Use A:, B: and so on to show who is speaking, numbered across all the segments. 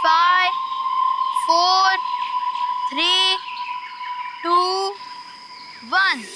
A: 5, 4, 3, 2, 1.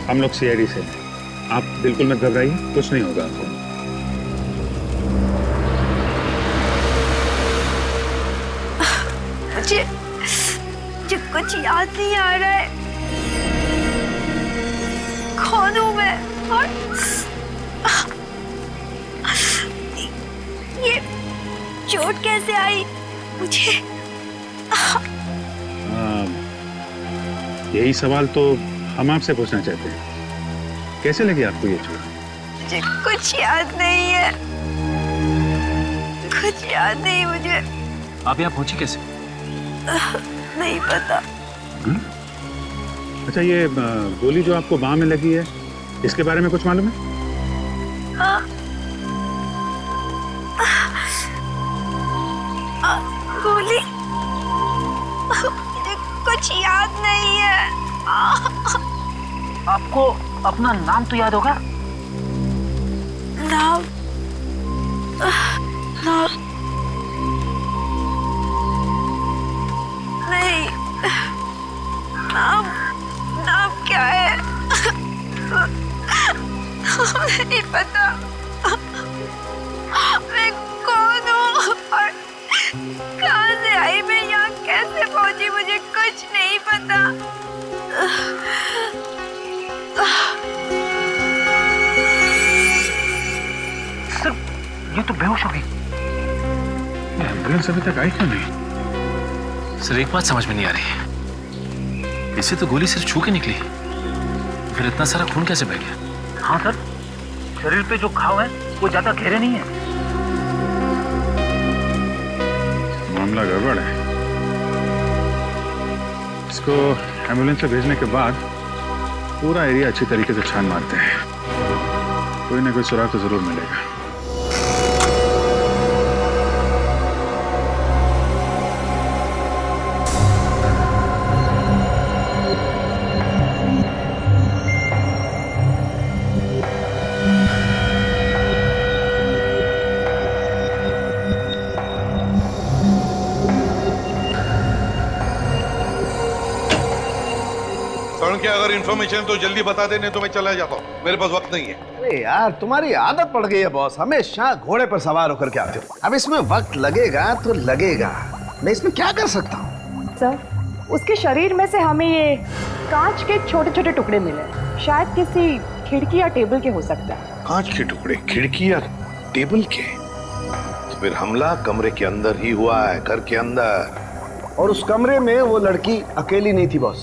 B: हम लोग सीआईडी से हैं। आप बिल्कुल मत घबराइए, कुछ नहीं होगा आपको।
C: मुझे कुछ याद नहीं आ रहा है। कौन हूँ मैं और ये चोट कैसे आई मुझे?
B: यही सवाल तो हम आपसे पूछना चाहते हैं। कैसे लगी आपको ये चोट?
C: मुझे कुछ याद नहीं है, कुछ याद नहीं मुझे।
D: आप यहाँ पहुंची कैसे?
C: नहीं पता।
B: अच्छा, ये गोली जो आपको बांह में लगी है, इसके बारे में कुछ मालूम है?
C: गोली? मुझे कुछ याद नहीं है।
D: आपको अपना नाम तो याद होगा?
C: नाम नाम नहीं। नाम नाम क्या है? नहीं पता। मैं कौन हूँ और कहाँ से आई? मैं यहाँ कैसे पहुंची? मुझे कुछ नहीं पता।
D: सर, ये तो बेहोश हो गई।
B: एम्बुलेंस अभी तक आई क्यों नहीं?
D: सर, एक बात समझ में नहीं आ रही। इसे तो गोली सिर्फ छू के निकली, फिर इतना सारा खून कैसे बह गया? हाँ सर, शरीर पे जो घाव है वो ज्यादा गहरे नहीं है।
B: मामला गड़बड़ है। इसको एम्बुलेंस से भेजने के बाद पूरा एरिया अच्छी तरीके से छान मारते हैं। कोई ना कोई सुराग तो जरूर मिलेगा।
E: क्या अगर इन्फॉर्मेशन तो जल्दी बता देने तो मैं चला जाता हूँ, मेरे पास वक्त नहीं है।
F: अरे यार, तुम्हारी आदत पड़ गई है बॉस, हमेशा घोड़े पर सवार होकर के आते हो। अब इसमें वक्त लगेगा तो लगेगा, मैं इसमें क्या कर सकता हूँ?
G: सर, उसके शरीर में से हमें ये कांच के छोटे छोटे टुकड़े मिले, शायद किसी खिड़की या टेबल के हो सकता है।
E: कांच के टुकड़े खिड़की या टेबल के? तो फिर हमला कमरे के अंदर ही हुआ है, घर के अंदर।
F: और उस कमरे में वो लड़की अकेली नहीं थी बॉस,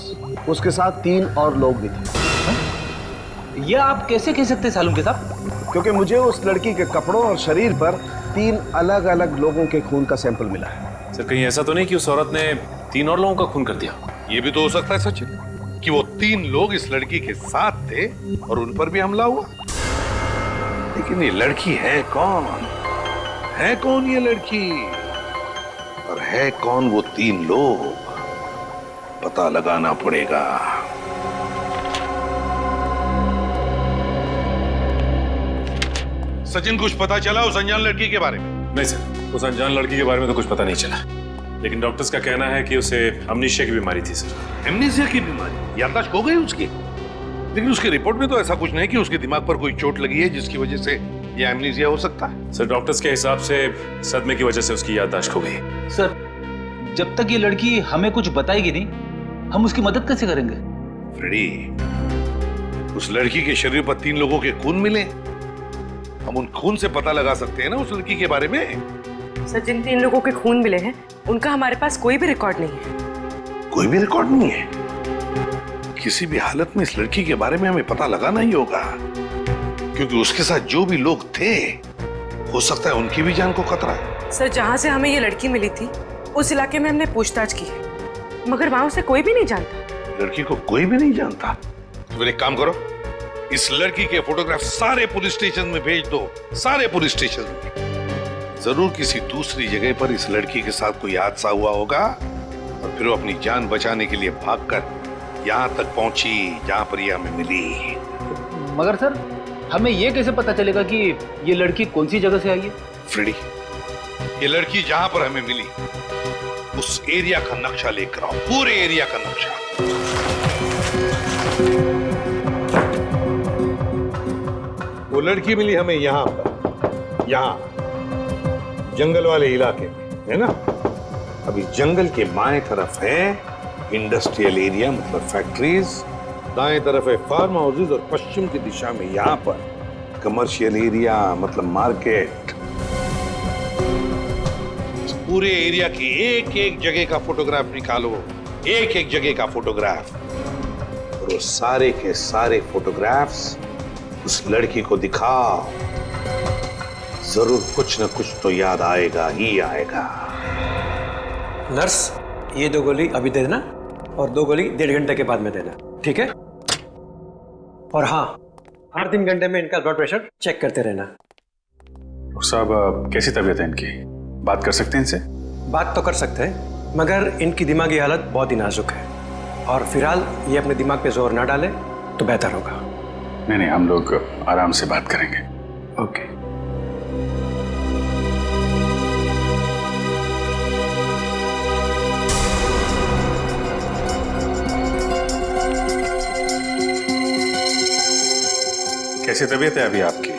F: उसके साथ 3 और लोग भी थे।
D: ये आप कैसे कह सकते सालूम के साहब?
F: क्योंकि मुझे उस लड़की के कपड़ों और शरीर पर 3 अलग अलग लोगों के खून का सैंपल मिला है।
H: सर, कहीं ऐसा तो नहीं कि उस औरत ने 3 और लोगों का खून कर दिया?
E: ये भी तो हो सकता है सचिन, कि वो 3 लोग इस लड़की के साथ थे और उन पर भी हमला हुआ। लेकिन ये लड़की है कौन? है कौन ये लड़की? और है कौन वो 3 लोग, पता लगाना पड़ेगा। सचिन, कुछ पता चला उस अनजान लड़की के बारे में?
H: नहीं सर, उस अनजान लड़की के बारे में तो कुछ पता नहीं चला, लेकिन डॉक्टर्स का कहना है कि उसे अमनीशिया की बीमारी थी सर।
E: एमनीसिया की बीमारी? याददाश्त खो गई उसकी? लेकिन उसकी रिपोर्ट में तो ऐसा कुछ नहीं कि उसके दिमाग पर कोई चोट लगी है जिसकी वजह से ये एमनीसिया हो सकता है।
H: सर डॉक्टर्स के हिसाब से सदमे की वजह से उसकी याददाश्त खो गई।
D: सर, जब तक ये लड़की हमें कुछ बताएगी नहीं, हम उसकी मदद कैसे करेंगे?
E: फ्रेडी, उस लड़की के शरीर पर 3 लोगों के खून मिले, हम उन खून से पता लगा सकते हैं ना उस लड़की के बारे में।
I: सर, जिन 3 लोगों के खून मिले हैं उनका हमारे पास कोई भी रिकॉर्ड नहीं है।
E: कोई भी रिकॉर्ड नहीं है? किसी भी हालत में इस लड़की के बारे में हमें पता लगाना ही होगा, क्योंकि उसके साथ जो भी लोग थे हो सकता है उनकी भी जान को खतरा है।
I: सर, जहां से हमें ये लड़की मिली थी उस इलाके में हमने पूछताछ की है, मगर वहां उसे कोई भी नहीं जानता।
E: लड़की को कोई भी नहीं जानता? तो फिर एक काम करो, इस लड़की के फोटोग्राफ सारे पुलिस स्टेशन में भेज दो, सारे पुलिस स्टेशन में। जरूर किसी दूसरी जगह पर इस लड़की के साथ कोई हादसा हुआ होगा और फिर वो अपनी जान बचाने के लिए भागकर यहाँ तक पहुंची जहां पर ये हमें मिली।
D: मगर सर, हमें ये कैसे पता चलेगा कि ये लड़की कौन सी जगह से आई है?
E: फ्रेडी, ये लड़की जहां पर हमें मिली उस एरिया का नक्शा लेकर आओ, पूरे एरिया का नक्शा।
J: वो लड़की मिली हमें यहाँ पर, यहाँ जंगल वाले इलाके में, है ना? अभी जंगल के बाएं तरफ है इंडस्ट्रियल एरिया, मतलब फैक्ट्रीज, दाएं तरफ है फार्म हाउसेज और पश्चिम की दिशा में यहाँ पर कमर्शियल एरिया, मतलब मार्केट।
E: पूरे एरिया की एक एक जगह का फोटोग्राफ निकालो, एक एक जगह का फोटोग्राफ, और वो सारे के सारे फोटोग्राफ्स उस लड़की को दिखाओ। जरूर कुछ न कुछ तो याद आएगा ही आएगा।
K: नर्स, ये 2 गोली अभी दे देना और 2 गोली 1.5 घंटे के बाद में देना, ठीक है? और हाँ, हर 3 घंटे में इनका ब्लड प्रेशर चेक करते रहना।
B: डॉक्टर साहब, कैसी तबीयत है इनकी? बात कर सकते हैं इनसे?
K: बात तो कर सकते हैं, मगर इनकी दिमागी हालत बहुत ही नाजुक है और फिलहाल ये अपने दिमाग पे जोर ना डाले तो बेहतर होगा।
B: नहीं, हम लोग आराम से बात करेंगे।
K: ओके।
B: कैसी तबीयत है अभी आपकी?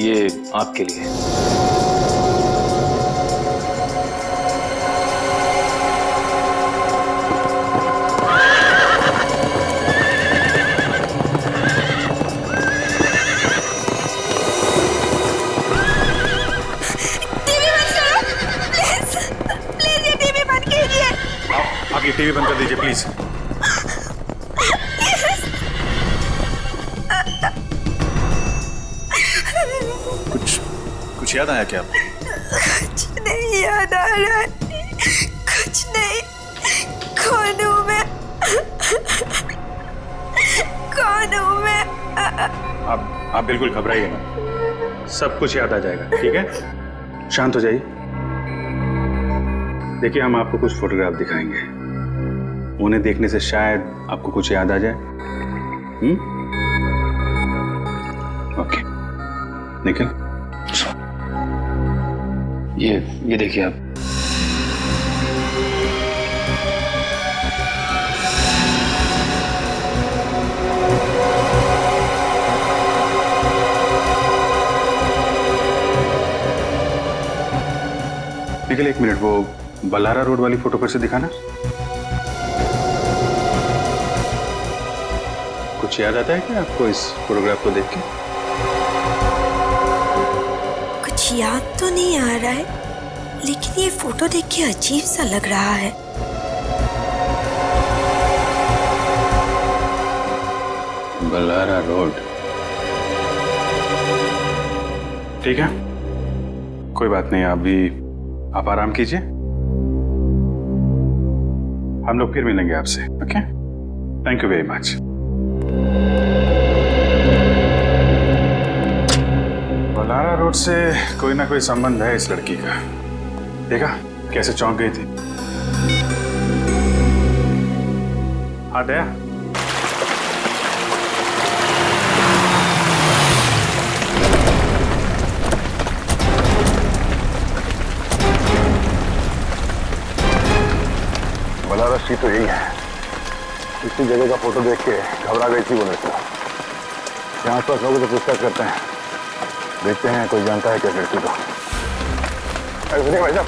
D: ये आपके लिए।
B: आप ये टीवी बंद कर दीजिए प्लीज। कुछ याद आया क्या आपको?
C: कुछ नहीं याद आ रहा है, कुछ नहीं। कौन हूँ मैं? कौन हूँ मैं?
B: आप बिल्कुल घबराइए ना, सब कुछ याद आ जाएगा, ठीक है? शांत हो जाइए। देखिए, हम आपको कुछ फोटोग्राफ दिखाएंगे, उन्हें देखने से शायद आपको कुछ याद आ जाए। ओके, निखिल,
D: ये देखिए आप।
B: निखिल, 1 मिनट, वो बल्हारा रोड वाली फोटो फिर से दिखाना। कुछ याद आता है क्या आपको इस फोटोग्राफ को देख के?
C: कुछ याद तो नहीं आ रहा है, लेकिन ये फोटो देख के अजीब सा लग रहा है।
B: बल्हारा रोड, ठीक है, कोई बात नहीं। आप आराम कीजिए, हम लोग फिर मिलेंगे आपसे। Okay, thank you very much. Balara road से कोई ना कोई संबंध है इस लड़की का। देखा कैसे चौंक गई थी। हाँ दया,
F: बलारा स्ट्रीट तो यही है। इसी जगह का फोटो देख के घबरा गई थी वो लड़का। यहाँ आसपास लोगों से पूछताछ करते हैं, देखते हैं कोई जानता है क्या लड़की को। सुनिए भाई साहब,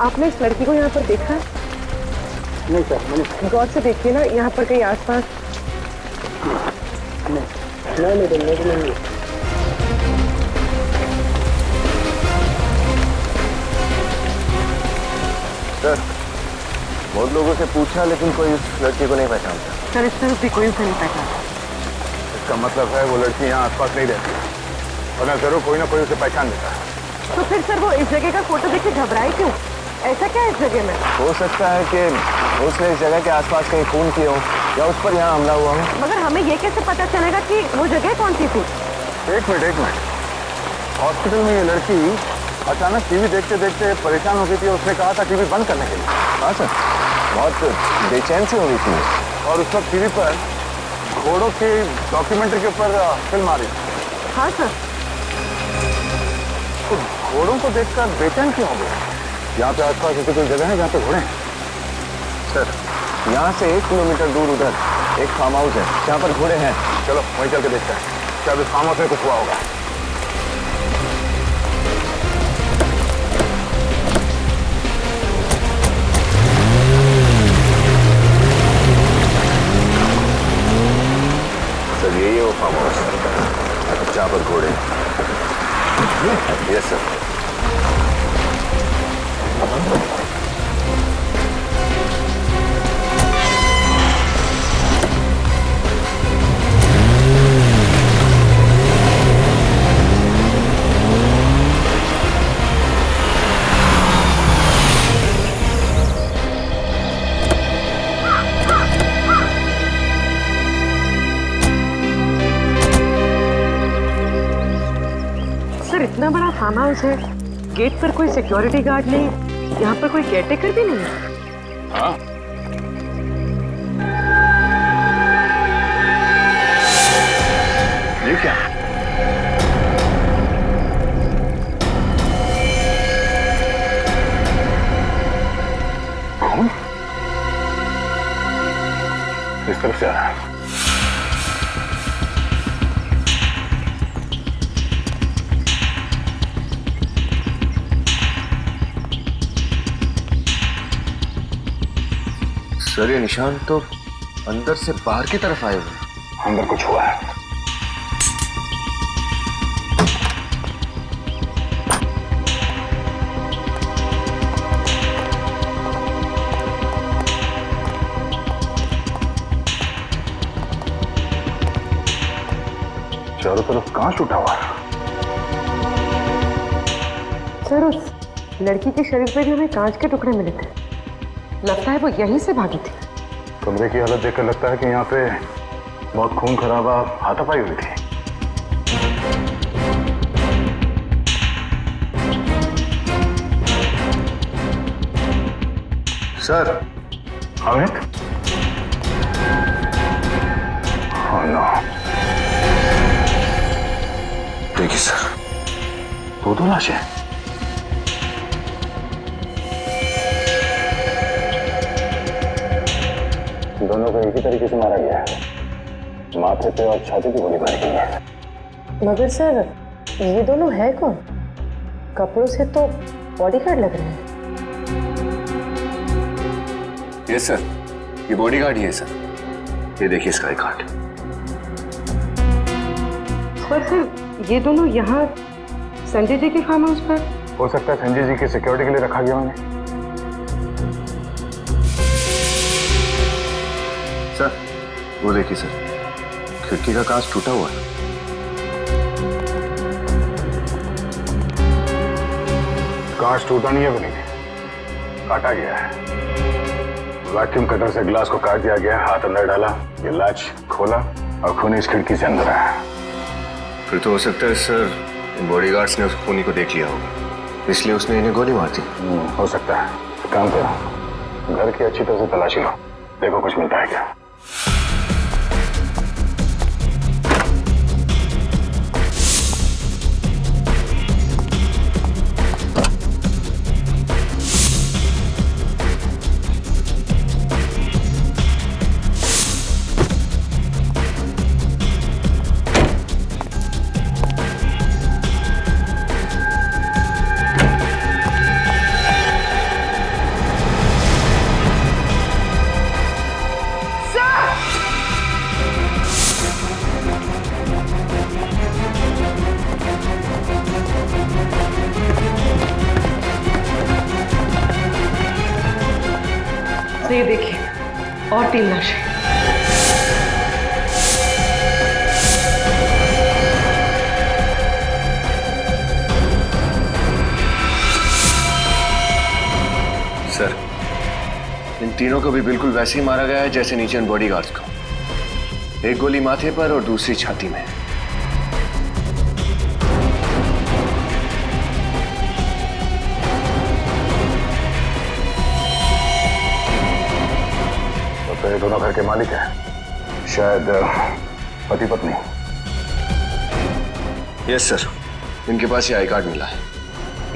G: आपने इस लड़की को यहाँ पर देखा है?
F: नहीं सर, मैंने
G: गौर से देखिए ना, यहाँ पर कहीं आसपास।
F: नहीं। सर, बहुत लोगों से पूछा लेकिन कोई इस लड़की को नहीं पहचानता।
G: सर इस तरफ भी कोई उसे नहीं पहचानता।
F: इसका मतलब है वो लड़की यहाँ आसपास नहीं रहती, वरना जरूर कोई ना कोई उसे पहचान देता है।
G: तो फिर सर वो इस जगह का फोटो देख के घबराई क्यों? ऐसा क्या है इस जगह में?
F: हो सकता है कि उसने इस जगह के आसपास कहीं खून किए हो या उस पर यहाँ हमला हुआ हो।
G: मगर हमें ये कैसे पता चलेगा कि वो जगह कौन सी थी?
F: एक मिनट। हॉस्पिटल में ये लड़की अचानक टीवी देखते देखते परेशान हो गई थी। उसने कहा था टीवी बंद करने के लिए। हाँ सर, बहुत बेचैन सी हो गई थी और उस वक्त टीवी पर घोड़ों की डॉक्यूमेंट्री के ऊपर फिल्म आ रही थी।
G: हाँ सर।
F: तो घोड़ों को देखकर बेचैन क्यों हो गए? यहाँ पे आसपास ऐसी कोई जगह है जहाँ पे घोड़े हैं? सर, यहाँ से 1 किलोमीटर दूर उधर एक फार्म हाउस है जहाँ पर घोड़े हैं। चलो वहीं चल के देखते हैं, क्या इस फार्म हाउस में कुछ हुआ होगा। सर यही है वो फार्म हाउस जहाँ पर घोड़े। Yes sir.
G: सर इतना बड़ा फार्म हाउस है, गेट पर कोई सिक्योरिटी गार्ड नहीं, यहाँ पर कोई केयरटेकर भी नहीं है।
B: हाँ, ये क्या? कौन इस तरफ से आ रहा है?
F: सर ये निशान तो अंदर से बाहर की तरफ आए हुए।
B: अंदर कुछ हुआ है। चारों तरफ कांच टूटा हुआ है।
G: सर उस लड़की के शरीर पे भी हमें कांच के टुकड़े मिले थे, लगता है वो यहीं से भागी थी।
B: कमरे की हालत देखकर लगता है कि यहाँ पे बहुत खून खराबा हाथापाई हुई थी।
F: सर।
B: अमित? Oh no.
F: देखिए सर,
B: दो लाशें। दोनों को एक ही तरीके से मारा गया है, माथे पे और छाती पे गोली मारी गई है।
G: मगर सर ये दोनों है कौन? कपड़ों से तो बॉडीगार्ड लग रहे हैं।
F: यस सर, ये बॉडीगार्ड ही है सर। ये देखिए इसका एक हाथ।
G: पर सर ये दोनों यहाँ संजय जी के फार्म हाउस पर?
B: हो सकता है संजय जी की सिक्योरिटी के लिए रखा गया उन्हें।
F: सर वो देखिए सर, खिड़की का कांच टूटा हुआ है।
B: कांच टूटा नहीं है, बनी काटा गया है।
F: वैक्यूम कटर से ग्लास को काट दिया गया, हाथ अंदर डाला, ये लाच खोला और खूनी इस खिड़की से अंदर आया।
L: फिर तो हो सकता है सर बॉडीगार्ड्स ने उस खूनी को देख लिया होगा, इसलिए उसने इन्हें गोली मार दी।
F: हो सकता है। काम करो, घर की अच्छी तरह से तलाशी लो, देखो कुछ मिलता है क्या।
I: तो ये देखिए और 3 लाशें।
L: सर इन तीनों को भी बिल्कुल वैसे ही मारा गया है जैसे नीचे उन बॉडीगार्ड्स को। एक गोली माथे पर और दूसरी छाती में।
F: तो ये दोनों घर के मालिक हैं, शायद पति पत्नी।
L: यस सर, इनके पास ये आई कार्ड मिला है।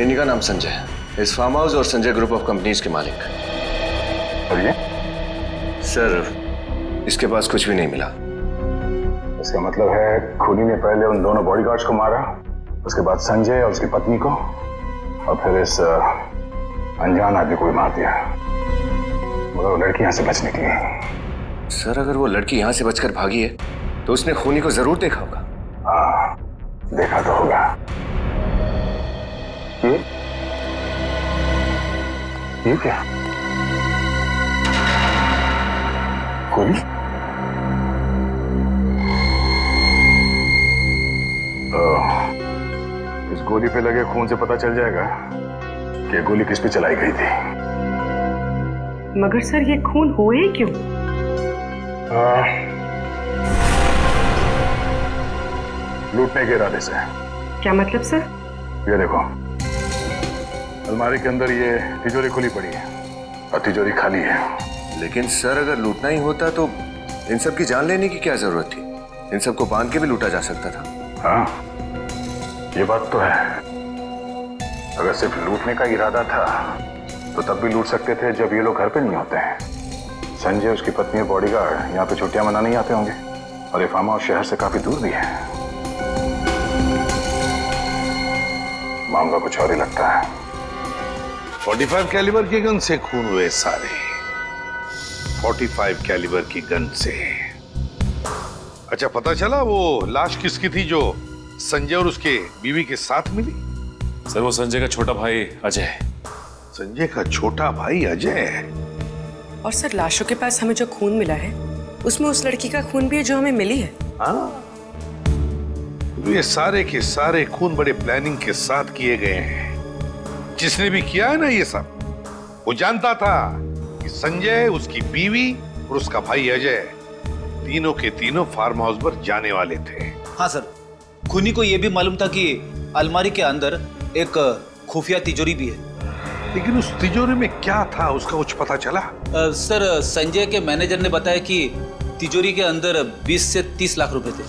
L: इन्हीं का नाम संजय है, इस फार्म हाउस और संजय ग्रुप ऑफ कंपनीज के मालिक।
F: और ये?
L: सर इसके पास कुछ भी नहीं मिला।
F: इसका मतलब है खूनी ने पहले उन दोनों बॉडीगार्ड्स को मारा, उसके बाद संजय और उसकी पत्नी को, और फिर इस अनजान आदमी को भी मार दिया। मगर वो लड़की यहाँ से बच निकली।
L: सर अगर वो लड़की यहाँ से बचकर भागी है तो उसने खूनी को जरूर देखा होगा।
F: हाँ, देखा तो होगा। ये क्या? खूनी? इस गोली पे लगे खून से पता चल जाएगा कि गोली किस पे चलाई गई थी।
I: मगर सर ये खून हुए ही क्यों?
F: लूटने के इरादे से।
I: क्या मतलब सर?
F: ये देखो, अलमारी के अंदर ये तिजोरी खुली पड़ी है और तिजोरी खाली है।
L: लेकिन सर अगर लूटना ही होता तो इन सब की जान लेने की क्या जरूरत थी? इन सबको बांध के भी लूटा जा सकता था।
F: हाँ, ये बात तो है। अगर सिर्फ लूटने का इरादा था तो तब भी लूट सकते थे जब ये लोग घर पे नहीं होते हैं। संजय, उसकी पत्नी और बॉडीगार्ड यहाँ पे छुट्टियां मनाने आते होंगे, और ये फार्म हाउस शहर से काफी दूर भी है। मामला कुछ और ही लगता है।
E: 45 कैलिबर के गन से खून हुए सारे। 45 कैलिबर की गन से। अच्छा, पता चला वो लाश किसकी थी जो संजय और उसके बीवी के साथ मिली?
H: सर वो संजय का छोटा भाई अजय है।
E: संजय का छोटा भाई अजय?
I: और सर लाशों के पास हमें जो खून मिला है उसमें उस लड़की का खून भी है जो हमें मिली है।
E: हाँ, ये सारे के सारे खून बड़े प्लानिंग के साथ किए गए हैं। जिसने भी किया है ना ये सब, वो जानता था कि संजय, उसकी बीवी और उसका भाई अजय तीनों के तीनों फार्म हाउस पर जाने वाले थे।
M: हाँ सर, खूनी को यह भी मालूम था कि अलमारी के अंदर एक खुफिया तिजोरी भी है।
E: लेकिन उस तिजोरी में क्या था उसका कुछ पता चला?
M: सर संजय के मैनेजर ने बताया कि तिजोरी के अंदर 20 से 30 लाख रुपए थे।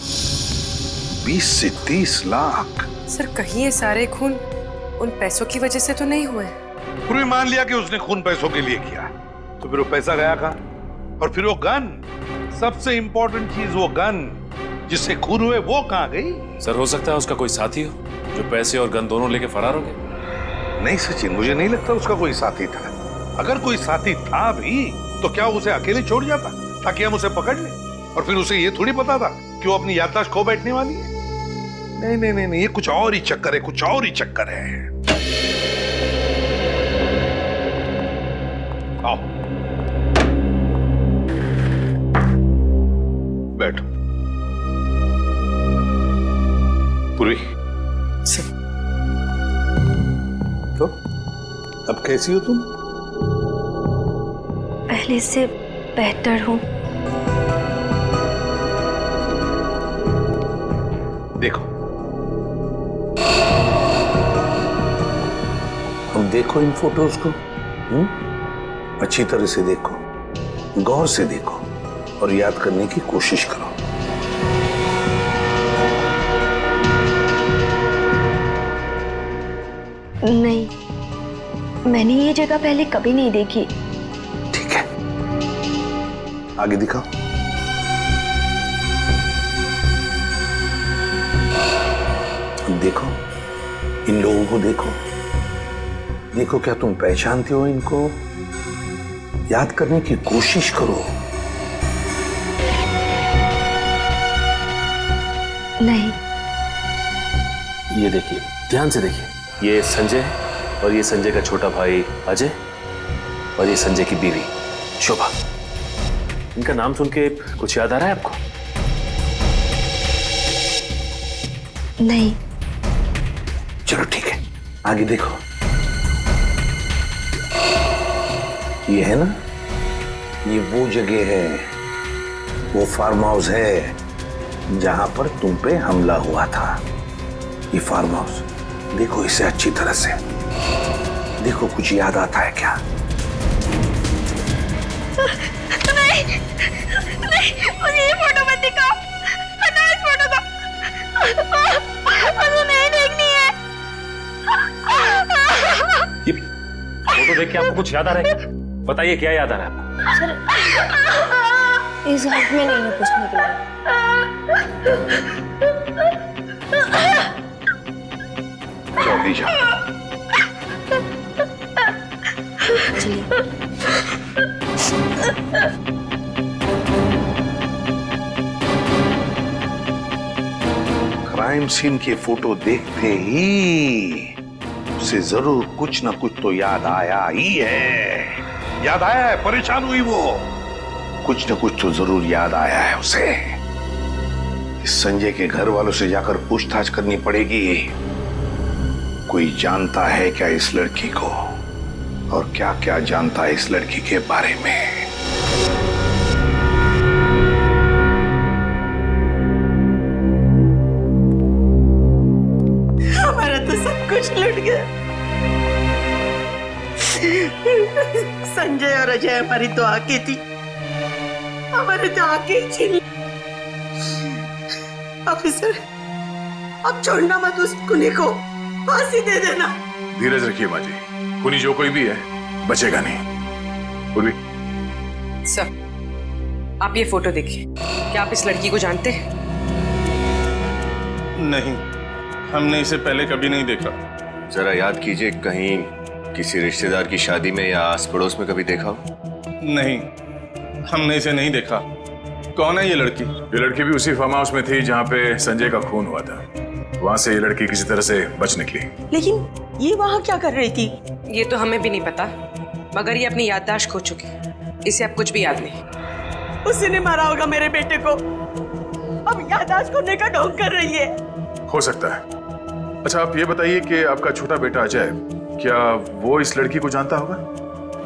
E: 20 से 30 लाख?
I: सर कहीं ये सारे खून उन पैसों की वजह से तो नहीं हुए?
E: पूरी मान लिया कि उसने खून पैसों के लिए किया, तो फिर वो पैसा गया कहाँ? और फिर वो गन, सबसे इंपॉर्टेंट चीज वो गन जिससे खून हुए, वो कहाँ गई?
H: सर हो सकता है उसका कोई साथी हो जो पैसे और गन दोनों लेके फरार हो गए।
E: नहीं सचिन, मुझे नहीं लगता उसका कोई साथी था। अगर कोई साथी था भी तो क्या उसे अकेले छोड़ जाता ताकि हम उसे पकड़ लें? और फिर उसे ये थोड़ी पता था कि वो अपनी याददाश्त खो बैठने वाली है। नहीं नहीं नहीं, ये कुछ और ही चक्कर है, कुछ और ही चक्कर है। आओ बैठो। पूर्वी, तो अब कैसी हो तुम?
N: पहले से बेहतर हूँ।
J: देखो, अब देखो इन फोटोज को, अच्छी तरह से देखो, गौर से देखो और याद करने की कोशिश करो।
N: नहीं, मैंने ये जगह पहले कभी नहीं देखी।
J: ठीक है, आगे दिखाओ। देखो, इन लोगों को देखो, देखो क्या तुम पहचानते हो इनको? याद करने की कोशिश करो।
N: नहीं।
D: ये देखिए, ध्यान से देखिए, ये संजय है और ये संजय का छोटा भाई अजय और ये संजय की बीवी शोभा। इनका नाम सुन के कुछ याद आ रहा है आपको?
N: नहीं।
J: चलो ठीक है, आगे देखो। ये है ना, ये वो जगह है, वो फार्म हाउस है जहां पर तुम पे हमला हुआ था। ये फार्म हाउस देखो इसे अच्छी तरह से, देखो कुछ याद आता है क्या?
C: नहीं, नहीं, मुझे ये फोटो मत दिखाओ, हटाओ इस फोटो को, मुझे नहीं देखनी है।
H: ये फोटो देख के आपको कुछ याद आ रहा है? बताइए क्या याद आ रहा है आपको?
N: सर, इस हाथ में नहीं है कुछ निकला।
J: जल्दी जाओ। क्राइम सीन के फोटो देखते ही उसे जरूर कुछ ना कुछ तो याद आया ही है। याद आया है, परेशान हुई वो, कुछ ना कुछ तो जरूर याद आया है उसे। इस संजय के घर वालों से जाकर पूछताछ करनी पड़ेगी। कोई जानता है क्या इस लड़की को और क्या क्या जानता है इस लड़की के बारे में?
I: हमारा तो सब कुछ लुट गया। संजय और अजय हमारी तो आंखें थी, हमारे तो आंखें छीन ली। ऑफिसर, अब छोड़ना मत उस खूनी को, फांसी दे देना।
B: धीरज रखिए माँ जी, खूनी जो कोई भी है बचेगा नहीं। पूर्वी।
I: सर, आप ये फोटो देखिए, क्या आप इस लड़की को जानते हैं?
O: नहीं, हमने इसे पहले कभी नहीं देखा।
L: जरा याद कीजिए, कहीं किसी रिश्तेदार की शादी में या आस पड़ोस में कभी देखा हो?
O: नहीं, हमने इसे नहीं देखा। कौन है ये लड़की?
B: ये लड़की भी उसी फार्म हाउस में थी जहाँ पे संजय का खून हुआ था। वहां से ये लड़की किसी तरह से बच निकली।
I: लेकिन ये वहां क्या कर रही थी? ये तो हमें भी नहीं पता, मगर ये अपनी याददाश्त खो चुकी है। इसे अब कुछ भी याद नहीं। उसी ने मारा होगा मेरे बेटे को, अब याददाश्त खोने का ढोंग कर रही है।
B: हो सकता है। अच्छा आप ये बताइए कि आपका छोटा बेटा अजय, क्या वो इस लड़की को जानता होगा?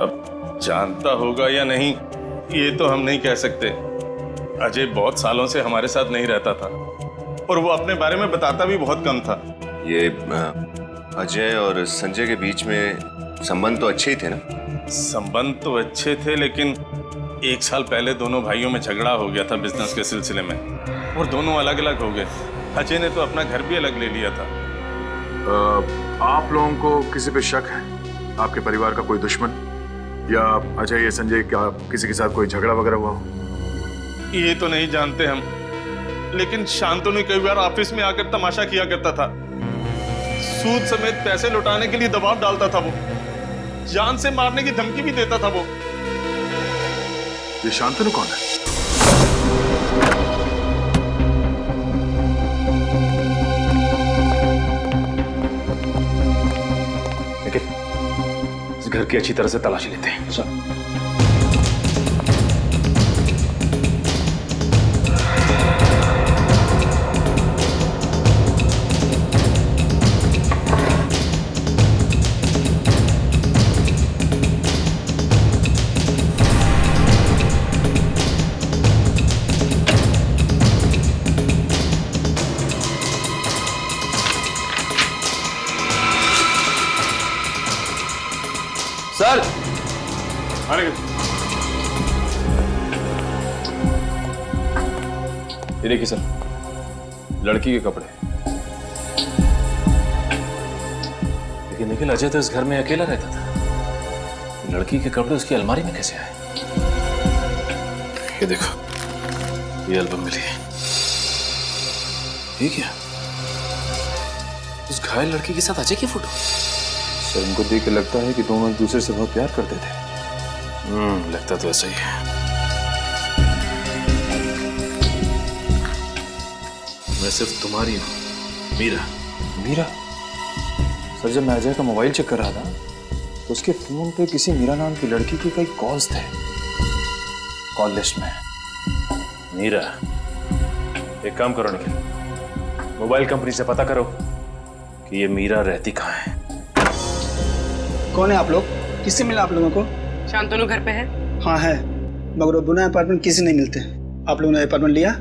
O: अब जानता होगा या नहीं ये तो हम नहीं कह सकते। अजय बहुत सालों से हमारे साथ नहीं रहता था और वो अपने बारे में बताता भी बहुत कम था।
L: ये अजय और संजय के बीच में संबंध तो अच्छे ही थे ना?
O: संबंध तो अच्छे थे, लेकिन 1 साल पहले दोनों भाइयों में झगड़ा हो गया था बिजनेस के सिलसिले में और दोनों अलग अलग हो गए। अजय ने तो अपना घर भी अलग ले लिया था।
B: आप लोगों को किसी पे शक है? आपके परिवार का कोई दुश्मन या अजय या संजय का किसी के साथ कोई झगड़ा वगैरह हुआ हो?
O: ये तो नहीं जानते हम, लेकिन शांतनु कई बार ऑफिस में आकर तमाशा किया करता था। सूद समेत पैसे लौटाने के लिए दबाव डालता था वो, जान से मारने की धमकी भी देता था वो।
B: ये शांतनु कौन है?
D: इस घर की अच्छी तरह से तलाशी लेते हैं।
M: सर
H: ये देखिए सर, लड़की के कपड़े। लेकिन निखिल, अजय तो इस घर में अकेला रहता था, लड़की के कपड़े उसकी अलमारी में कैसे आए? ये देखो, ये एल्बम मिली है। ये क्या? उस घायल लड़की के साथ अजय की फोटो?
B: सर, इनको देख के लगता है कि दोनों एक दूसरे से बहुत प्यार करते थे।
H: लगता तो ऐसा ही है। मैं सिर्फ तुम्हारी हूं, मीरा।
P: मीरा? सर, जब मैं अजय का मोबाइल चेक कर रहा था तो उसके फोन पे किसी मीरा नाम की लड़की के कई कॉल्स थे कॉल लिस्ट में।
H: मीरा? एक काम करो निखिल, मोबाइल कंपनी से पता करो कि ये मीरा रहती कहाँ है।
Q: कौन है आप लोग? किससे मिला आप लोगों को?
I: शांतनु घर पे है?
Q: हाँ है, मगर वो बुना अपार्टमेंट किसी नहीं मिलते। आप लोगों ने अपार्टमेंट लिया?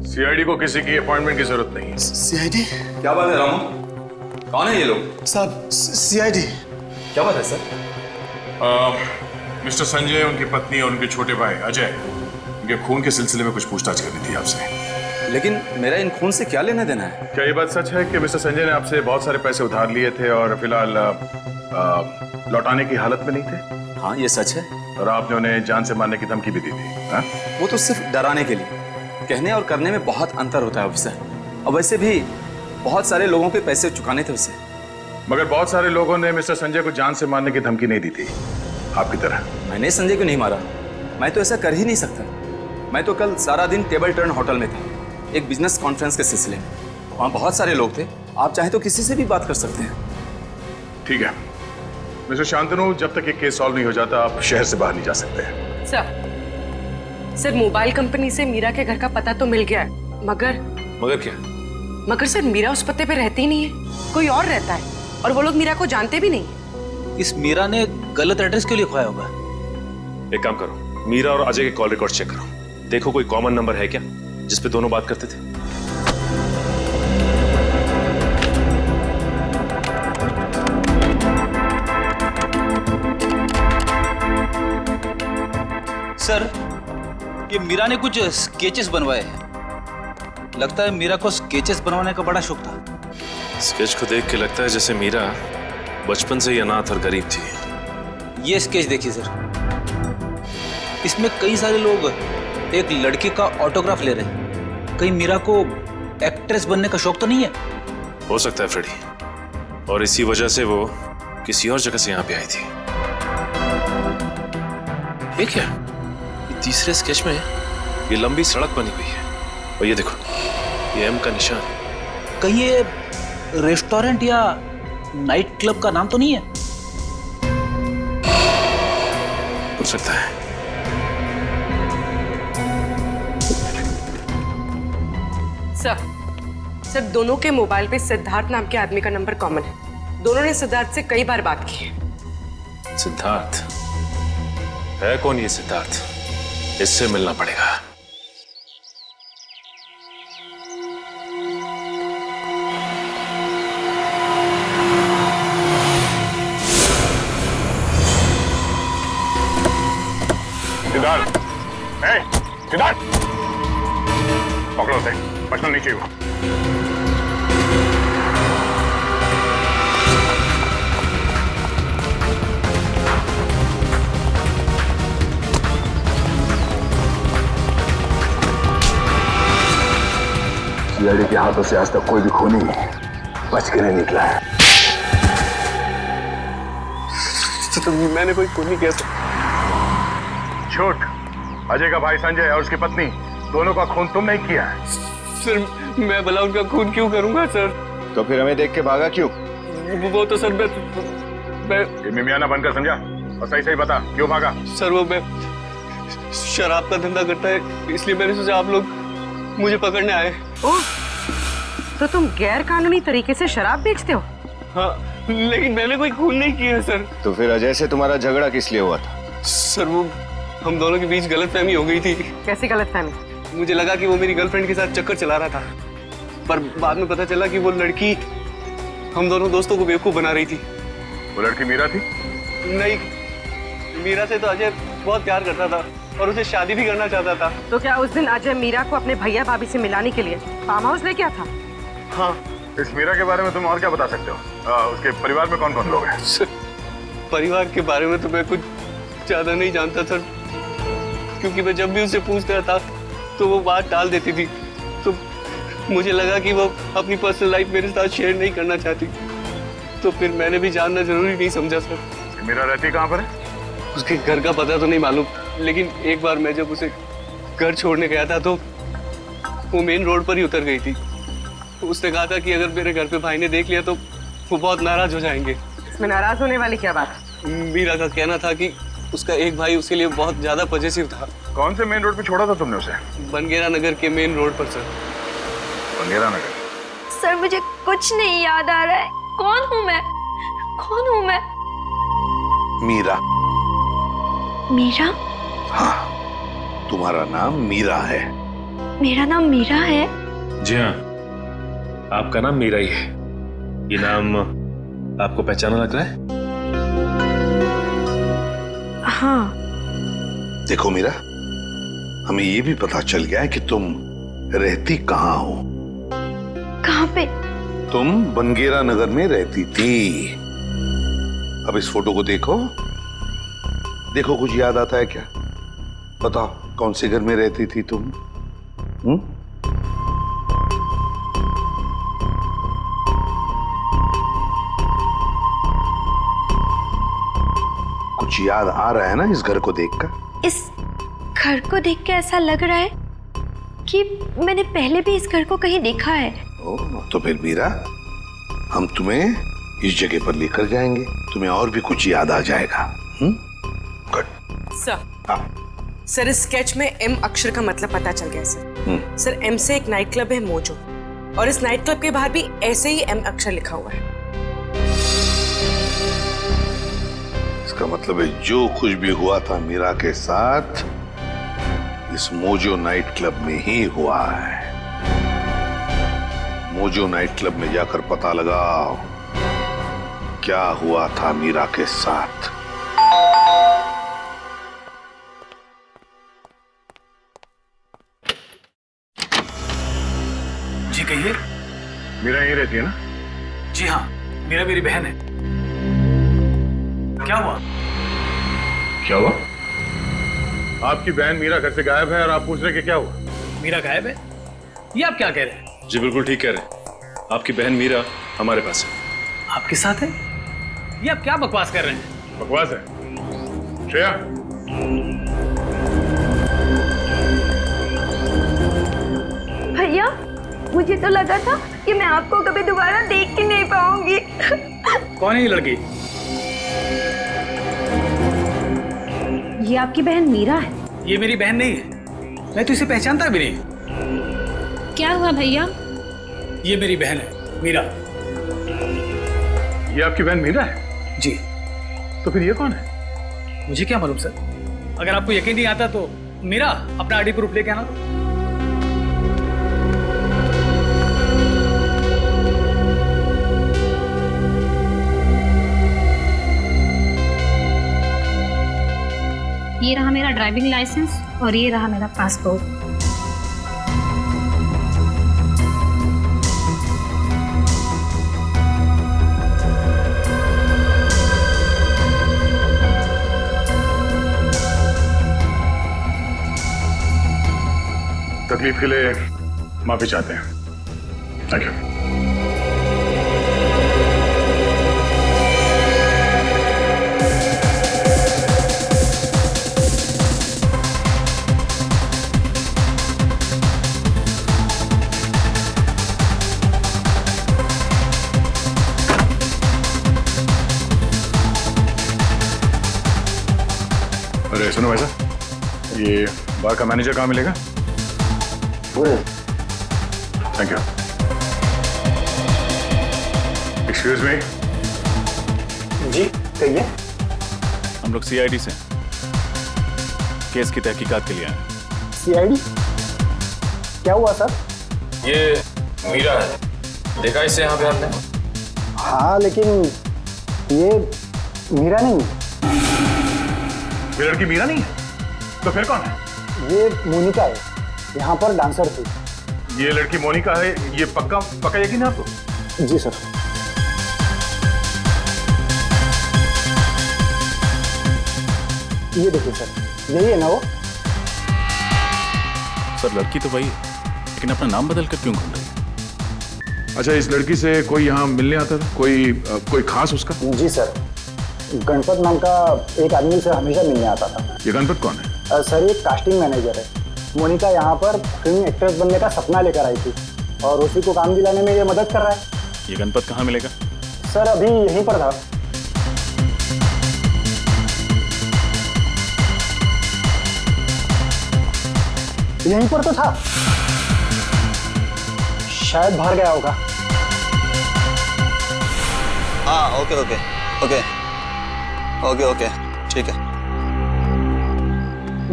B: सीआईडी को किसी की अपॉइंटमेंट की जरूरत नहीं है।
Q: सीआईडी?
M: क्या बात है रामू? कौन है ये लोग?
Q: साहब, सीआईडी।
M: क्या बात है सर?
B: मिस्टर संजय, उनकी पत्नी और उनके छोटे भाई अजय, उनके खून के सिलसिले में कुछ पूछताछ करनी थी आपसे।
M: लेकिन मेरा इन खून से क्या लेना देना है?
B: क्या ये बात सच है कि मिस्टर संजय ने आपसे बहुत सारे पैसे उधार लिए थे और फिलहाल लौटाने की हालत में नहीं थे?
M: हाँ, ये सच है।
B: और आपने उन्हें जान से मारने की धमकी भी दी थी? हाँ?
M: वो तो सिर्फ डराने के लिए। कहने और करने में बहुत अंतर होता है ऑफिसर। और वैसे भी बहुत सारे लोगों पे पैसे चुकाने थे उसे।
B: मगर बहुत सारे लोगों ने मिस्टर संजय को जान से मारने की धमकी नहीं दी थी, आपकी तरह।
M: मैंने संजय को नहीं मारा, मैं तो ऐसा कर ही नहीं सकता। मैं तो कल सारा दिन टेबल टर्न होटल में था, एक बिजनेस कॉन्फ्रेंस के सिलसिले में। वहाँ बहुत सारे लोग थे, आप चाहे तो किसी से भी बात कर सकते हैं।
B: ठीक है मिस्टर शांतनु, जब तक ये केस सॉल्व नहीं हो जाता आप शहर से बाहर नहीं जा सकते हैं।
I: सर, मोबाइल कंपनी से मीरा के घर का पता तो मिल गया है, मगर
H: क्या?
I: मगर सर, मीरा उस पते पे रहती नहीं है, कोई और रहता है, और वो लोग मीरा को जानते भी नहीं।
M: इस मीरा ने गलत एड्रेस क्यों लिखवाया होगा?
H: एक काम करो, मीरा और अजय के कॉल रिकॉर्ड चेक करो, देखो कोई कॉमन नंबर है क्या जिसपे दोनों बात करते थे।
M: सर, ये मीरा ने कुछ स्केचेस बनवाए हैं। लगता है मीरा को स्केचेस बनवाने का बड़ा शौक था।
H: स्केच को देख के लगता है जैसे मीरा बचपन से ही अनाथ और गरीब थी।
M: ये स्केच देखिए सर, इसमें कई सारे लोग एक लड़की का ऑटोग्राफ ले रहे हैं। कहीं मीरा को एक्ट्रेस बनने का शौक तो नहीं है?
H: हो सकता है फ्रेडी, और इसी वजह से वो किसी और जगह से यहाँ पे आई थी। ये क्या? ये तीसरे स्केच में ये लंबी सड़क बनी हुई है, और ये देखो ये एम का निशान है।
M: कहीं ये रेस्टोरेंट या नाइट क्लब का नाम तो नहीं है?
H: हो सकता है।
I: सर, दोनों के मोबाइल पे सिद्धार्थ नाम के आदमी का नंबर कॉमन है। दोनों ने सिद्धार्थ से कई बार बात की है।
H: सिद्धार्थ है? कौन ये सिद्धार्थ? इससे मिलना पड़ेगा।
B: सिद्धार्थ, सिद्धार्थ, पकड़ो उसे, बचना नहीं चाहिए। सीआईडी के हाथों से आज तक कोई भी खूनी बच के नहीं निकला है।
F: तो मैंने कोई खूनी कैसे?
B: झूठ। अजय का भाई संजय और उसकी पत्नी दोनों का खून तुम नहीं किया है।
F: सर, मैं भला उनका खून क्यों करूंगा सर?
L: तो फिर हमें देख के भागा क्यों?
F: वो तो सर मैं
B: मिमियाना बनकर समझा, और सही सही बता क्यों भागा?
F: सर, वो मैं शराब का धंधा करता है, इसलिए मैंने सोचा आप लोग मुझे पकड़ने आए।
I: ओह, तो तुम गैर कानूनी तरीके से शराब बेचते हो?
F: हाँ, लेकिन मैंने कोई खून नहीं किया सर।
L: तो फिर अजय से तुम्हारा झगड़ा किस लिए हुआ था?
F: सर, वो हम दोनों के बीच गलतफहमी हो गई थी।
I: कैसी गलतफहमी?
F: मुझे लगा कि वो मेरी गर्लफ्रेंड के साथ चक्कर चला रहा था, पर बाद में पता चला कि वो लड़की हम दोनों दोस्तों को बेवकूफ बना रही थी।
B: वो लड़की मीरा थी?
R: नहीं, मीरा से तो अजय बहुत प्यार करता था और उसे शादी भी करना चाहता था।
I: तो क्या उस दिन अजय मीरा को अपने भैया भाभी से मिलाने के लिए फार्म हाउस ले गया था?
R: हाँ।
B: इस मीरा के बारे में तुम और क्या बता सकते हो? उसके परिवार में कौन कौन लोग हैं?
R: परिवार के बारे में तो मैं कुछ ज्यादा नहीं जानता सर, क्योंकि मैं जब भी उससे पूछता था तो वो बात टाल देती थी। तो मुझे लगा कि वो अपनी पर्सनल लाइफ मेरे साथ शेयर नहीं करना चाहती, तो फिर मैंने भी जानना जरूरी नहीं समझा सर।
B: मीरा रहती कहाँ पर है?
R: उसके घर का पता तो नहीं मालूम, लेकिन एक बार मैं जब उसे घर छोड़ने गया था तो वो मेन रोड पर ही उतर गई थी। उसने कहा था कि अगर मेरे घर पे भाई ने देख लिया तो वो बहुत नाराज हो जाएंगे।
I: इसमें नाराज होने वाली क्या बात?
R: मीरा का कहना था कि उसका एक भाई उसके लिए बहुत ज्यादा पॉजिटिव था।
B: कौन से मेन रोड पे छोड़ा था तुमने उसे?
R: बनगेरा नगर के मेन रोड पर सर।
B: बनगेरा नगर?
N: सर मुझे कुछ नहीं याद आ रहा है। कौन हूँ मैं? कौन हूँ मैं?
E: मीरा।
N: मीरा?
E: हाँ, तुम्हारा नाम मीरा है।
N: मेरा नाम मीरा है?
H: जी हाँ, आपका नाम मीरा ही है। ये नाम आपको पहचाना लग रहा है?
N: हाँ।
E: देखो मीरा, हमें ये भी पता चल गया है कि तुम रहती कहाँ हो।
N: कहाँ पे?
E: तुम बनगेरा नगर में रहती थी। अब इस फोटो को देखो, देखो कुछ याद आता है क्या? बताओ कौन से घर में रहती थी तुम? कुछ याद आ रहा है ना इस घर को देखकर?
N: इस घर को देख के ऐसा लग रहा है कि मैंने पहले भी इस घर को कहीं देखा है।
E: तो फिर मीरा, हम तुम्हें इस जगह पर लेकर जाएंगे, तुम्हें और भी कुछ याद आ जाएगा। गुड।
I: सर इस स्केच में एम अक्षर का मतलब पता चल गया सर। सर एम से एक नाइट क्लब है मोजो, और इस नाइट क्लब के बाहर भी ऐसे ही एम अक्षर लिखा हुआ है।
E: इसका मतलब है जो कुछ भी हुआ था मीरा के साथ इस मोजो नाइट क्लब में ही हुआ है। मोजो नाइट क्लब में जाकर पता लगाओ क्या हुआ था मीरा के साथ।
P: जी कहिए।
B: मीरा यहीं रहती है ना?
P: जी हाँ, मीरा मेरी बहन है। क्या हुआ?
B: क्या हुआ? आपकी बहन मीरा घर से गायब है और आप पूछ रहे कि क्या हुआ?
P: मीरा गायब है? ये आप क्या कह रहे हैं?
H: जी बिल्कुल ठीक कह रहे हैं। आपकी बहन मीरा हमारे पास है।
P: आपके साथ है? ये आप क्या बकवास कर रहे हैं?
B: बकवास है? श्रेया,
N: भैया मुझे तो लगा था कि मैं आपको कभी दोबारा देख के नहीं पाऊंगी।
P: कौन है ये लड़की?
G: ये आपकी बहन मीरा है?
P: ये मेरी बहन नहीं है, मैं तो इसे पहचानता भी नहीं।
G: क्या हुआ भैया?
P: ये मेरी बहन है मीरा।
B: ये आपकी बहन मीरा है?
P: जी।
B: तो फिर ये कौन है?
P: मुझे क्या मालूम सर, अगर आपको यकीन नहीं आता तो मीरा अपना आईडी प्रूफ लेके आना।
G: ये रहा मेरा ड्राइविंग लाइसेंस और ये रहा मेरा पासपोर्ट।
B: तकलीफ के लिए माफी चाहते हैं। Thank you. अरे सुनो वैसा, ये बार का मैनेजर कहाँ मिलेगा? Thank you. Excuse me.
Q: जी कहिए।
H: हम लोग सीआईडी से केस की तहकीकात के लिए आए हैं।
Q: सीआईडी? क्या हुआ सर?
H: ये मीरा है, देखा इसे यहाँ पे आपने?
Q: हाँ लेकिन ये मीरा नहीं।
B: ये लड़की मीरा नहीं है तो फिर कौन है?
Q: ये मोनिका है, यहाँ पर डांसर थी।
B: ये लड़की मोनिका है, ये पक्का पक्का यकीन है आपको?
Q: जी सर। ये देखिए सर, यही है ना वो?
H: सर लड़की तो वही है, लेकिन अपना नाम बदल कर क्यों घूम रही है?
B: अच्छा, इस लड़की से कोई यहाँ मिलने आता था? कोई खास उसका?
Q: जी सर, गणपत नाम का एक आदमी से हमेशा मिलने आता था।
B: ये गणपत कौन है?
Q: सर ये कास्टिंग मैनेजर है। मोनिका यहाँ पर फिल्म एक्ट्रेस बनने का सपना लेकर आई थी और उसी को काम दिलाने में ये मदद कर रहा है।
H: ये गणपत कहाँ मिलेगा?
Q: सर अभी यहीं पर था। यहीं पर तो था, शायद बाहर गया होगा।
M: हाँ okay okay okay okay okay ठीक है।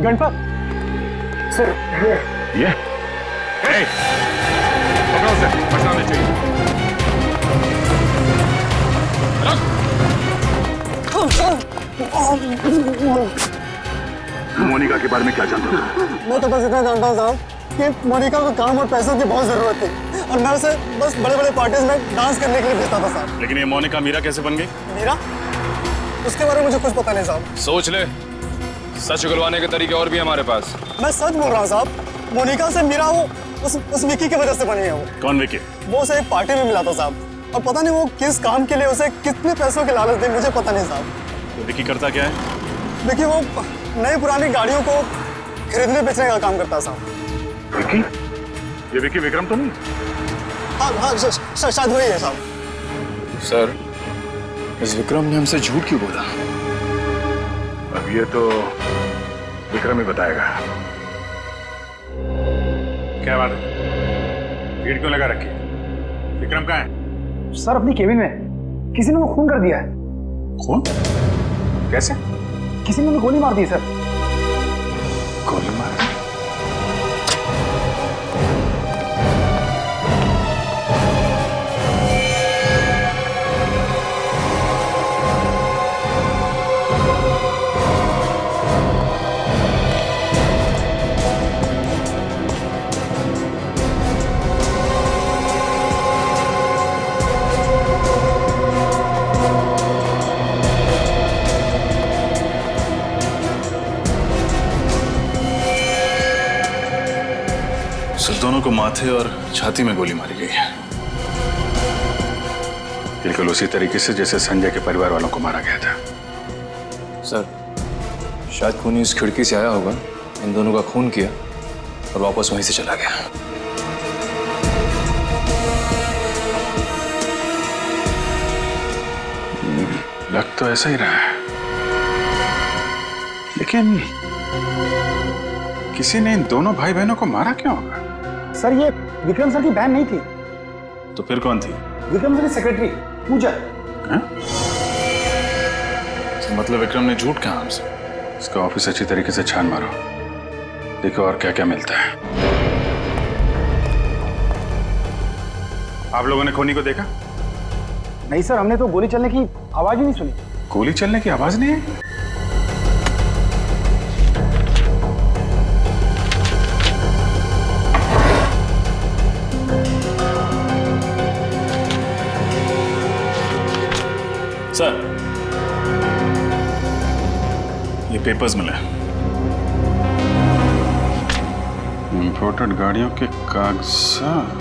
Q: गणपत सर
B: ये पकड़ो उसे, बचना नहीं चाहिए। मोनिका के बारे में क्या जानते हो?
Q: मैं तो बस इतना जानता हूँ साहब कि मोनिका को काम और पैसों की बहुत जरूरत थी और मैं उसे बस बड़े बड़े पार्टीज में डांस करने के लिए भेजता था साहब।
H: लेकिन ये मोनिका मीरा कैसे बन गई?
Q: मीरा? उसके बारे में मुझे कुछ पता नहीं साहब।
S: सोच ले, सच उगलवाने के तरीके और भी हमारे पास।
Q: मैं सच बोल रहा हूँ साहब, मोनिका से मीरा वो उस विकी की वजह से बनी है। वो
H: कौन विकी?
Q: वो उसे एक पार्टी में मिला था साहब और पता नहीं वो किस काम के लिए उसे कितने पैसों की लालच दी, मुझे पता नहीं साहब।
H: तो विकी करता क्या है?
Q: देखिए वो नई पुरानी गाड़ियों को खरीदने बेचने का काम करता है साहब।
B: विकी? ये विकी विक्रम तो नहीं?
Q: हाँ शायद वही है साहब।
P: सर इस विक्रम ने हमसे झूठ क्यों बोला?
B: अब ये तो विक्रम ही बताएगा। क्या बात है, भीड़ क्यों लगा रखी? विक्रम कहाँ है?
Q: सर अपनी केबिन में, किसी ने वो खून कर दिया है।
B: खून? कैसे?
Q: किसी ने गोली मार दी सर।
B: गोली मार?
H: दोनों को माथे और छाती में गोली मारी गई है, बिल्कुल उसी तरीके से जैसे संजय के परिवार वालों को मारा गया था।
P: सर शायद खूनी इस खिड़की से आया होगा, इन दोनों का खून किया और वापस वहीं से चला गया।
B: लग तो ऐसा ही रहा है, लेकिन किसी ने इन दोनों भाई बहनों को मारा क्यों होगा?
Q: सर ये विक्रम सर की बहन नहीं थी।
H: तो फिर कौन थी?
Q: विक्रम सर की सेक्रेटरी पूजा।
H: तो मतलब विक्रम ने झूठ कहा हमसे?
B: इसका ऑफिस अच्छी तरीके से छान मारो, देखो और क्या क्या मिलता है। आप लोगों ने खूनी को देखा?
Q: नहीं सर, हमने तो गोली चलने की आवाज ही नहीं सुनी।
B: गोली चलने की आवाज नहीं है?
H: सर ये पेपर्स मिले,
B: इंपोर्टेड गाड़ियों के कागजात।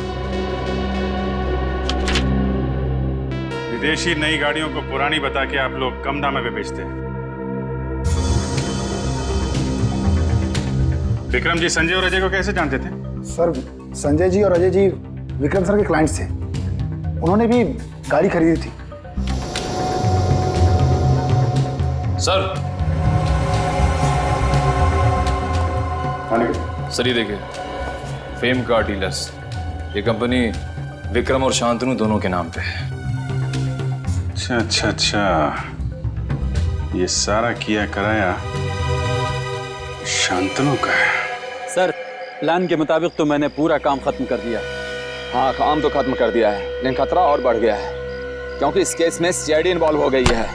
B: विदेशी नई गाड़ियों को पुरानी बता के आप लोग कम दाम में बेचते हैं। विक्रम जी संजय और अजय को कैसे जानते थे?
Q: सर संजय जी और अजय जी विक्रम सर के क्लाइंट्स थे, उन्होंने भी गाड़ी खरीदी थी।
H: सर सर ये देखिए, फेम कार डीलर्स, ये कंपनी विक्रम और शांतनु दोनों के नाम पे है।
B: अच्छा अच्छा अच्छा, ये सारा किया कराया शांतनु का है।
M: सर प्लान के मुताबिक तो मैंने पूरा काम खत्म कर दिया।
T: हाँ काम तो खत्म कर दिया है, लेकिन खतरा और बढ़ गया है क्योंकि इस केस में सीआईडी इन्वॉल्व हो गई है।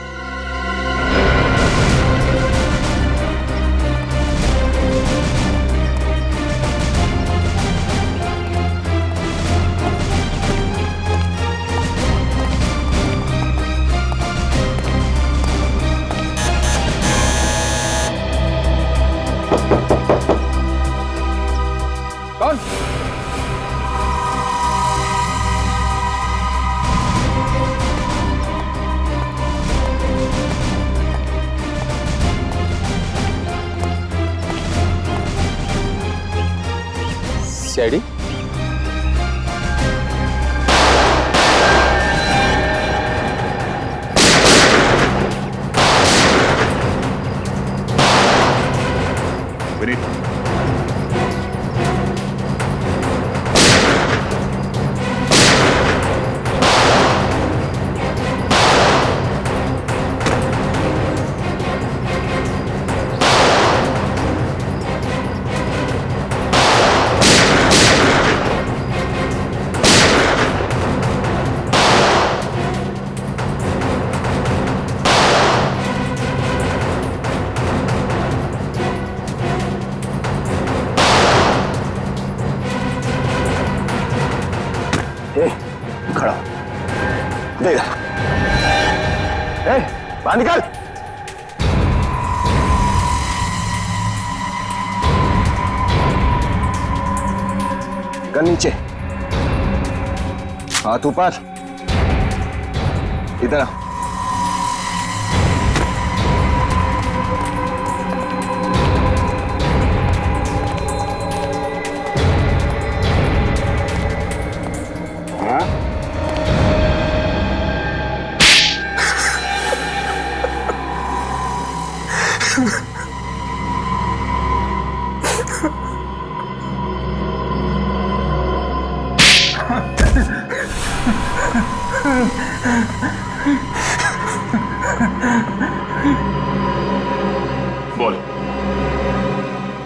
T: सीआईडी?
B: विनीत,
F: खड़ा दे बाहर निकाल। गन नीचे, हाथ ऊपर, इधर आ।
B: बोल।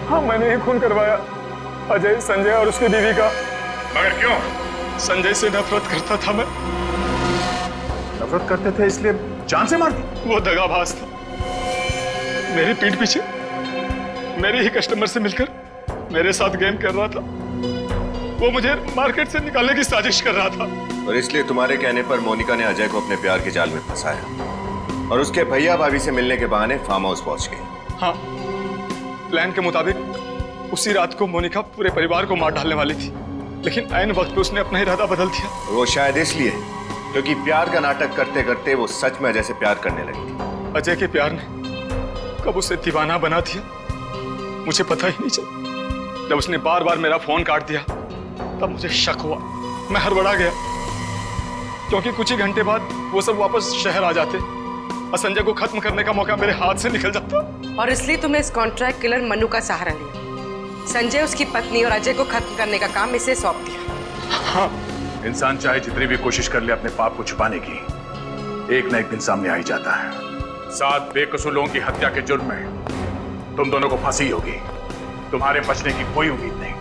P: हाँ, मैंने ही खून करवाया अजय, संजय और उसकी बीवी का।
B: मगर क्यों?
P: संजय से नफरत करता था मैं।
B: नफरत करते थे इसलिए जान से मार दी?
P: वो दगाबाज था, मेरी पीठ पीछे मेरे ही कस्टमर से मिलकर मेरे साथ गेम कर रहा था। वो मुझे मार्केट से निकालने की साजिश कर रहा था।
L: और इसलिए तुम्हारे कहने पर मोनिका ने अजय को अपने प्यार के जाल में फंसाया और उसके भैया भाभी से मिलने के बहाने फार्म हाउस पहुंच गई।
P: हाँ, प्लान के मुताबिक उसी रात को मोनिका पूरे परिवार को मार डालने वाली थी, लेकिन ऐन वक्त पे उसने अपना इरादा बदल दिया।
L: वो शायद इसलिए क्योंकि प्यार का नाटक करते करते वो सच में अजय से प्यार करने लगी थी।
P: अजय के प्यार ने कब उसे दीवाना बना दिया मुझे पता ही नहीं चला। जब उसने बार बार मेरा फोन काट दिया तब मुझे शक हुआ, मैं हड़बड़ा गया, क्योंकि कुछ ही घंटे बाद वो सब वापस शहर आ जाते और संजय को खत्म करने का मौका मेरे हाथ से निकल जाता।
I: और इसलिए तुम्हें इस कॉन्ट्रैक्ट किलर मनु का सहारा लिया। संजय, उसकी पत्नी और अजय को खत्म करने का काम इसे सौंप दिया।
B: हाँ, इंसान चाहे जितनी भी कोशिश कर ले अपने पाप को छुपाने की, एक न एक दिन सामने आ ही जाता है। 7 बेकसूर लोगों की हत्या के जुर्म में तुम दोनों को फांसी होगी। तुम्हारे बचने की कोई उम्मीद नहीं।